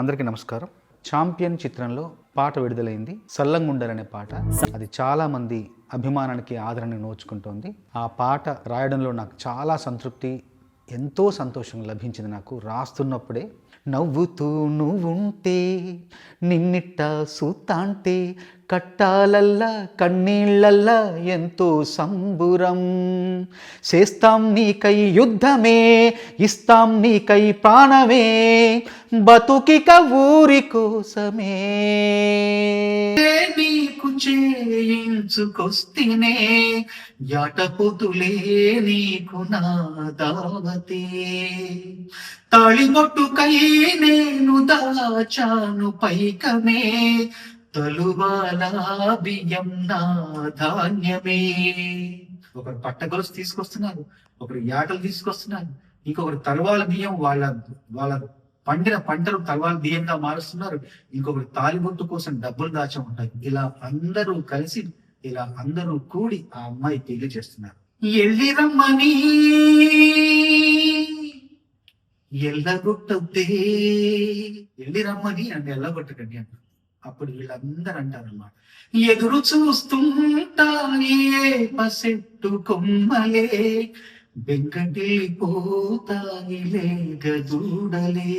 అందరికీ నమస్కారం. ఛాంపియన్ చిత్రంలో పాట విడుదలైంది. సల్లంగుండలనే పాట. అది చాలా మంది అభిమానానికి ఆదరణ నోచుకుంటోంది. ఆ పాట రాయడంలో నాకు చాలా సంతృప్తి, ఎంతో సంతోషం లభించింది. నాకు రాస్తున్నప్పుడే నవ్వుతూ నువ్వుంటే నిన్నిట్ట సూతాంటే కట్టాలల్లా కన్నీళ్ళల్లా ఎంతో సంబురం, చేస్తాం నీకై యుద్ధమే ఇస్తాం నీకై ప్రాణమే బతుకిక ఊరి కోసమే. నీకు చేయించుకొస్తేనే యాటపుతులే నీకు నా దావతే, తాళిబొట్టుకై నేను దాచాను పైకమే, తలువాల బియ్యం నా ధాన్యమే. ఒకరు పట్టగొలుసు తీసుకొస్తున్నారు, ఒకరు యాటలు తీసుకొస్తున్నారు, ఇంకొకరు తలవాల బియ్యం వాళ్ళ వాళ్ళ పండిన పంటలు తలవాల బియ్యంగా మారుస్తున్నారు, ఇంకొకరు తాలిబొట్టు కోసం డబ్బులు దాచి ఉంటాయి. ఇలా అందరూ కలిసి, ఇలా అందరూ కూడి ఆ అమ్మాయి పెళ్లి చేస్తున్నారు. ఎల్లి రమ్మని ఎల్లగొట్టద్దే, ఎల్లి రమ్మని అంటే ఎల్లగొట్టకండి అంటారు. అప్పుడు వీళ్ళందరూ అంటారన్నమాట, ఎదురు చూస్తుంటాయే పసెట్టు కొమ్మలే వెంకటిపోతాయిలే గదూడలే,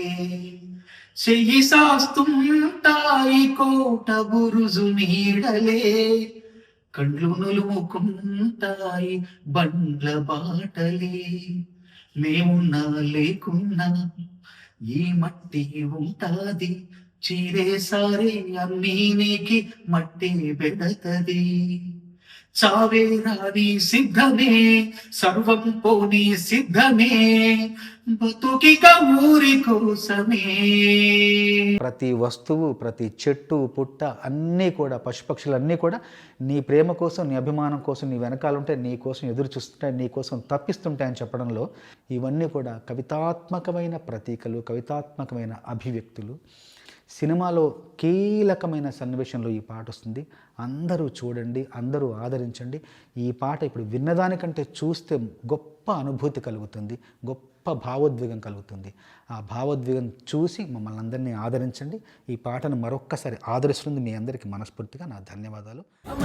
చెయ్యి సాస్తుంటాయి కోట బురుజు నీడలే, కండ్లు నులుముకుంటాయి బండ్ల బాటలే, మేమున్నా లేకున్నా ఈ మట్టి ఉంటాది, చీరేసారే అన్నీ నీకి మట్టి పెడతది, చావే రాని సిద్ధమే సర్వం పోని సిద్ధమే బతుకిక ఊరి కోసమే. ప్రతి వస్తువు, ప్రతి చెట్టు పుట్ట అన్నీ కూడా, పశుపక్షులన్నీ కూడా నీ ప్రేమ కోసం, నీ అభిమానం కోసం, నీ వెనకాలంటే నీ కోసం ఎదురు చూస్తుంటాయి, నీ కోసం తప్పిస్తుంటాయని చెప్పడంలో ఇవన్నీ కూడా కవితాత్మకమైన ప్రతీకలు, కవితాత్మకమైన అభివ్యక్తులు. సినిమాలో కీలకమైన సన్నివేశంలో ఈ పాట వస్తుంది. అందరూ చూడండి, అందరూ ఆదరించండి. ఈ పాట ఇప్పుడు విన్నదానికంటే చూస్తే గొప్ప అనుభూతి కలుగుతుంది, గొప్ప భావోద్వేగం కలుగుతుంది. ఆ భావోద్వేగం చూసి మమ్మల్ని అందరినీ ఆదరించండి. ఈ పాటను మరొక్కసారి ఆదరిస్తుంది మీ అందరికీ మనస్ఫూర్తిగా నా ధన్యవాదాలు.